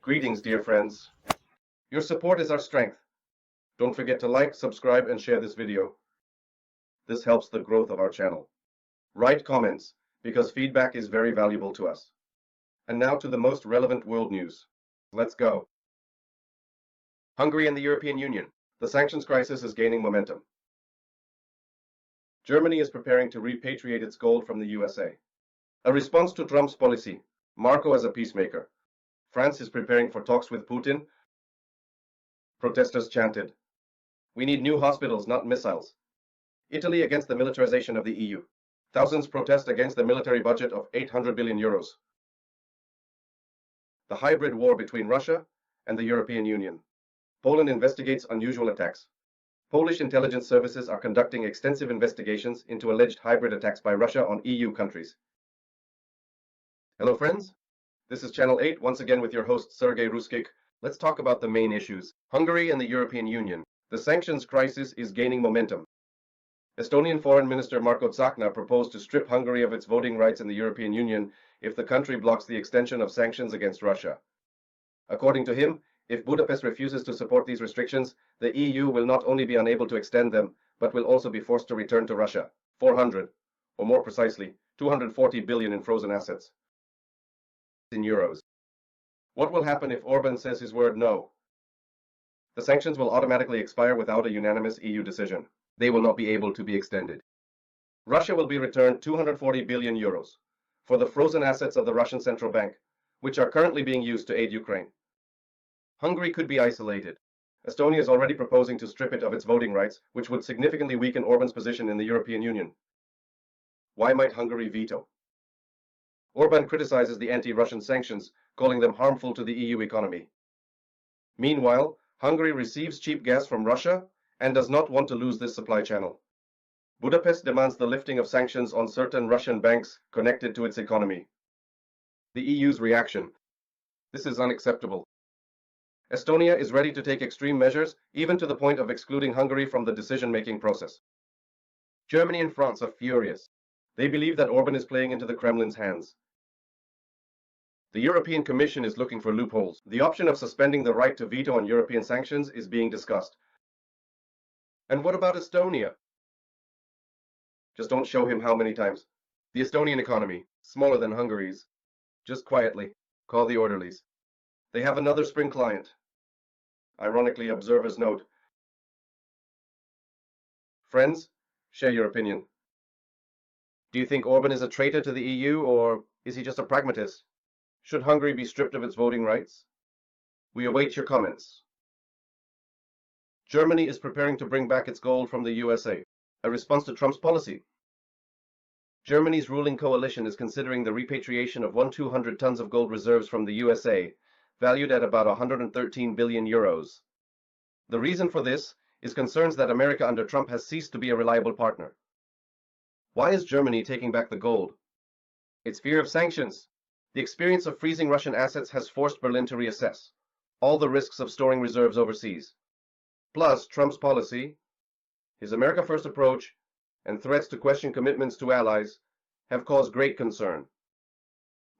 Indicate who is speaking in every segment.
Speaker 1: Greetings, dear friends. Your support is our strength. Don't forget to like, subscribe, and share this video. This helps the growth of our channel. Write comments, because feedback is very valuable to us. And now to the most relevant world news. Let's go. Hungary and the European Union. The sanctions crisis is gaining momentum. Germany is preparing to repatriate its gold from the USA. A response to Trump's policy, Marco as a peacemaker. France is preparing for talks with Putin. Protesters chanted, "We need new hospitals, not missiles." Italy against the militarization of the EU. Thousands protest against the military budget of 800 billion euros. The hybrid war between Russia and the European Union. Poland investigates unusual attacks. Polish intelligence services are conducting extensive investigations into alleged hybrid attacks by Russia on EU countries. Hello friends, this is Channel 8 once again with your host Sergei Ruskik. Let's talk about the main issues. Hungary and the European Union. The sanctions crisis is gaining momentum. Estonian Foreign Minister Marko Tsahkna proposed to strip Hungary of its voting rights in the European Union if the country blocks the extension of sanctions against Russia. According to him, if Budapest refuses to support these restrictions, the EU will not only be unable to extend them, but will also be forced to return to Russia 400, or more precisely, 240 billion in frozen assets. In euros. What will happen if Orban says his word no? The sanctions will automatically expire without a unanimous EU decision. They will not be able to be extended. Russia will be returned 240 billion euros for the frozen assets of the Russian Central Bank, which are currently being used to aid Ukraine. Hungary could be isolated. Estonia is already proposing to strip it of its voting rights, which would significantly weaken Orban's position in the European Union. Why might Hungary veto? Orban criticizes the anti-Russian sanctions, calling them harmful to the EU economy. Meanwhile, Hungary receives cheap gas from Russia and does not want to lose this supply channel. Budapest demands the lifting of sanctions on certain Russian banks connected to its economy. The EU's reaction. This is unacceptable. Estonia is ready to take extreme measures, even to the point of excluding Hungary from the decision-making process. Germany and France are furious. They believe that Orban is playing into the Kremlin's hands. The European Commission is looking for loopholes. The option of suspending the right to veto on European sanctions is being discussed. And what about Estonia? Just don't show him how many times. The Estonian economy, smaller than Hungary's. Just quietly, call the orderlies. They have another spring client. Ironically, observers note. Friends, share your opinion. Do you think Orban is a traitor to the EU, or is he just a pragmatist? Should Hungary be stripped of its voting rights? We await your comments. Germany is preparing to bring back its gold from the USA, a response to Trump's policy. Germany's ruling coalition is considering the repatriation of 1,200 tons of gold reserves from the USA, valued at about 113 billion euros. The reason for this is concerns that America under Trump has ceased to be a reliable partner. Why is Germany taking back the gold? It's fear of sanctions. The experience of freezing Russian assets has forced Berlin to reassess all the risks of storing reserves overseas. Plus, Trump's policy, his America First approach, and threats to question commitments to allies have caused great concern.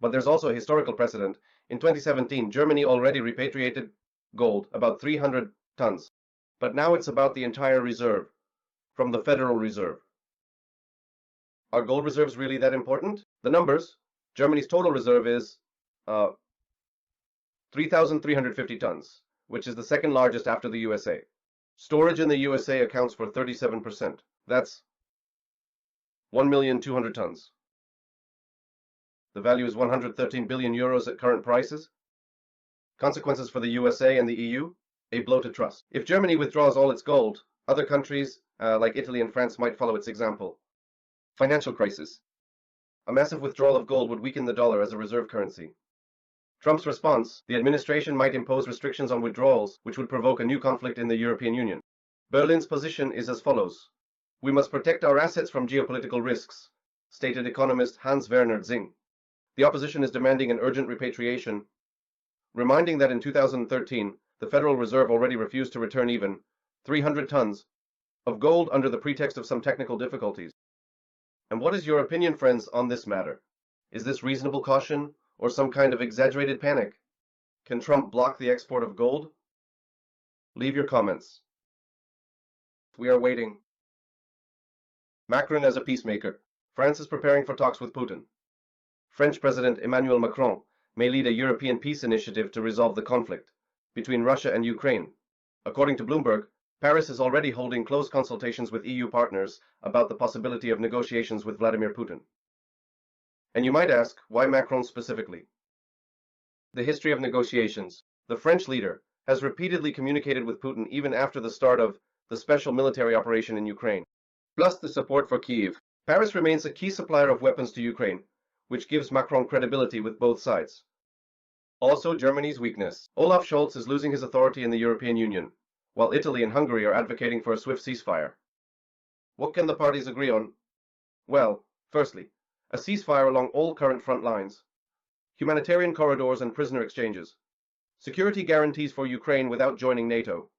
Speaker 1: But there's also a historical precedent. In 2017, Germany already repatriated gold, about 300 tons. But now it's about the entire reserve, from the Federal Reserve. Are gold reserves really that important? The numbers. Germany's total reserve is 3,350 tons, which is the second largest after the USA. Storage in the USA accounts for 37%. That's 1,200,000 tons. The value is 113 billion euros at current prices. Consequences for the USA and the EU? A blow to trust. If Germany withdraws all its gold, other countries like Italy and France might follow its example. Financial crisis. A massive withdrawal of gold would weaken the dollar as a reserve currency. Trump's response, the administration might impose restrictions on withdrawals, which would provoke a new conflict in the European Union. Berlin's position is as follows. We must protect our assets from geopolitical risks, stated economist Hans-Werner Zing. The opposition is demanding an urgent repatriation, reminding that in 2013, the Federal Reserve already refused to return even 300 tons of gold under the pretext of some technical difficulties. And what is your opinion, friends, on this matter? Is this reasonable caution or some kind of exaggerated panic? Can Trump block the export of gold? Leave your comments. We are waiting. Macron as a peacemaker. France is preparing for talks with Putin. French President Emmanuel Macron may lead a European peace initiative to resolve the conflict between Russia and Ukraine. According to Bloomberg, Paris is already holding close consultations with EU partners about the possibility of negotiations with Vladimir Putin. And you might ask, why Macron specifically? The history of negotiations. The French leader has repeatedly communicated with Putin even after the start of the special military operation in Ukraine, plus the support for Kyiv. Paris remains a key supplier of weapons to Ukraine, which gives Macron credibility with both sides. Also, Germany's weakness. Olaf Scholz is losing his authority in the European Union, while Italy and Hungary are advocating for a swift ceasefire. What can the parties agree on? Well, firstly, a ceasefire along all current front lines, humanitarian corridors and prisoner exchanges, security guarantees for Ukraine without joining NATO.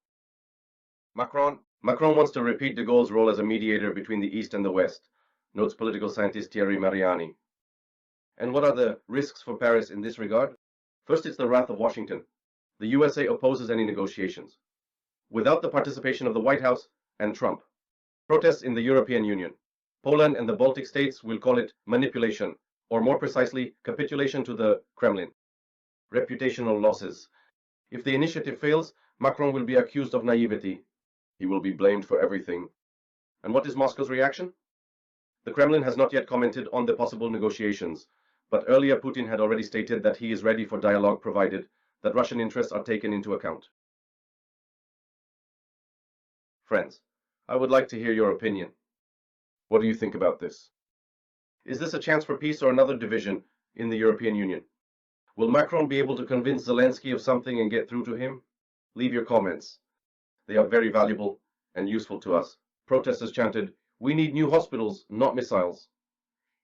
Speaker 1: Macron wants to repeat de Gaulle's role as a mediator between the East and the West, notes political scientist Thierry Mariani. And what are the risks for Paris in this regard? First, it's the wrath of Washington. The USA opposes any negotiations, without the participation of the White House and Trump. Protests in the European Union. Poland and the Baltic states will call it manipulation, or more precisely, capitulation to the Kremlin. Reputational losses. If the initiative fails, Macron will be accused of naivety. He will be blamed for everything. And what is Moscow's reaction? The Kremlin has not yet commented on the possible negotiations, but earlier Putin had already stated that he is ready for dialogue provided that Russian interests are taken into account. Friends, I would like to hear your opinion. What do you think about this? Is this a chance for peace or another division in the European Union? Will Macron be able to convince Zelensky of something and get through to him? Leave your comments. They are very valuable and useful to us. Protesters chanted, "We need new hospitals, not missiles."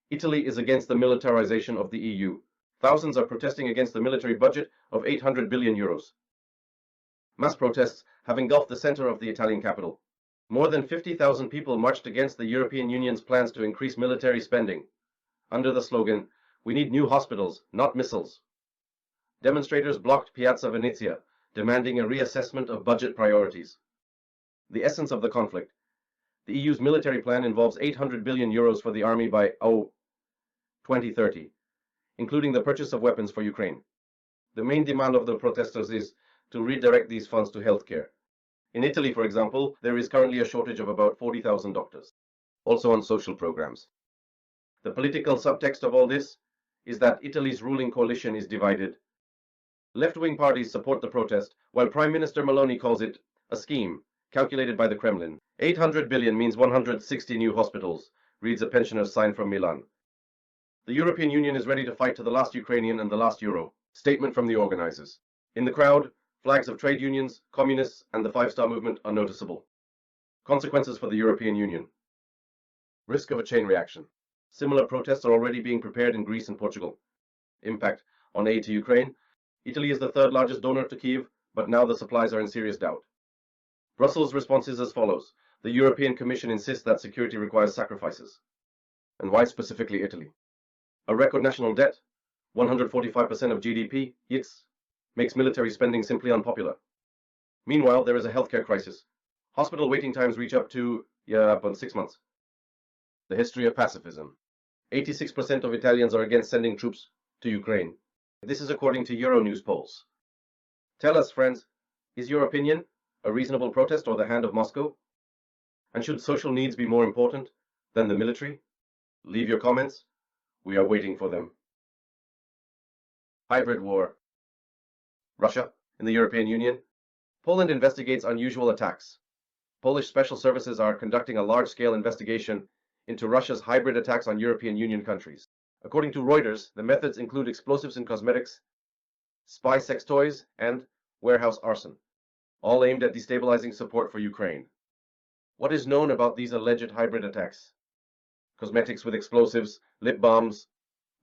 Speaker 1: Italy is against the militarization of the EU. Thousands are protesting against the military budget of 800 billion euros. Mass protests have engulfed the center of the Italian capital. More than 50,000 people marched against the European Union's plans to increase military spending, under the slogan, "We need new hospitals, not missiles." Demonstrators blocked Piazza Venezia, demanding a reassessment of budget priorities. The essence of the conflict. The EU's military plan involves 800 billion euros for the army by 2030, including the purchase of weapons for Ukraine. The main demand of the protesters is to redirect these funds to healthcare. In Italy, for example, there is currently a shortage of about 40,000 doctors, also on social programs. The political subtext of all this is that Italy's ruling coalition is divided. Left-wing parties support the protest, while Prime Minister Meloni calls it a scheme calculated by the Kremlin. 800 billion means 160 new hospitals, reads a pensioner's sign from Milan. The European Union is ready to fight to the last Ukrainian and the last euro. Statement from the organizers. In the crowd, flags of trade unions, communists, and the Five-Star Movement are noticeable. Consequences for the European Union. Risk of a chain reaction. Similar protests are already being prepared in Greece and Portugal. Impact on aid to Ukraine. Italy is the third largest donor to Kyiv, but now the supplies are in serious doubt. Brussels' response is as follows. The European Commission insists that security requires sacrifices. And why specifically Italy? A record national debt, 145% of GDP, makes military spending simply unpopular. Meanwhile, there is a healthcare crisis. Hospital waiting times reach up to, about 6 months. The history of pacifism. 86% of Italians are against sending troops to Ukraine. This is according to Euronews polls. Tell us, friends, is your opinion a reasonable protest or the hand of Moscow? And should social needs be more important than the military? Leave your comments. We are waiting for them. Hybrid war. Russia in the European Union. Poland investigates unusual attacks. Polish special services are conducting a large-scale investigation into Russia's hybrid attacks on European Union countries. According to Reuters, the methods include explosives in cosmetics, spy sex toys, and warehouse arson, all aimed at destabilizing support for Ukraine. What is known about these alleged hybrid attacks? Cosmetics with explosives, lip balms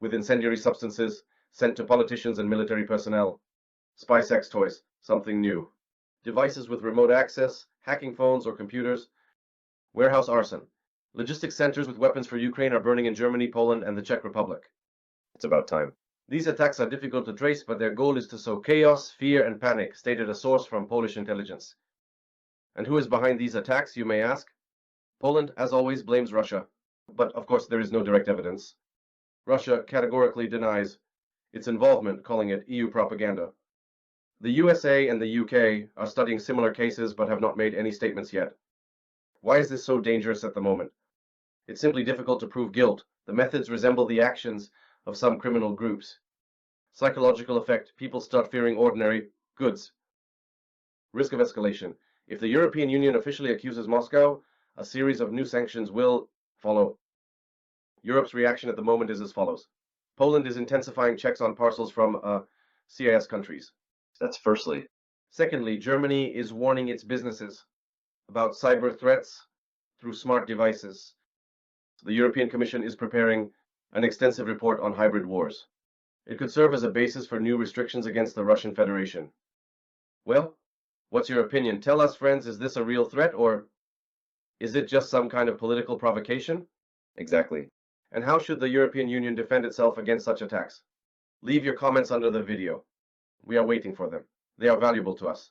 Speaker 1: with incendiary substances sent to politicians and military personnel. Spy sex toys, something new. devices with remote access, hacking phones or computers, warehouse arson. Logistics centers with weapons for Ukraine are burning in Germany, Poland, and the Czech Republic. It's about time. These attacks are difficult to trace, but their goal is to sow chaos, fear, and panic, stated a source from Polish intelligence. And who is behind these attacks, you may ask? Poland, as always, blames Russia. But, of course, there is no direct evidence. Russia categorically denies its involvement, calling it EU propaganda. The USA and the UK are studying similar cases but have not made any statements yet. Why is this so dangerous at the moment? It's simply difficult to prove guilt. The methods resemble the actions of some criminal groups. Psychological effect: people start fearing ordinary goods. Risk of escalation: if the European Union officially accuses Moscow, a series of new sanctions will follow. Europe's reaction at the moment is as follows. Poland is intensifying checks on parcels from CIS countries. That's firstly. Secondly, Germany is warning its businesses about cyber threats through smart devices. The European Commission is preparing an extensive report on hybrid wars. It could serve as a basis for new restrictions against the Russian Federation. Well, what's your opinion? Tell us, friends, is this a real threat, or is it just some kind of political provocation? Exactly. And how should the European Union defend itself against such attacks? Leave your comments under the video. We are waiting for them. They are valuable to us.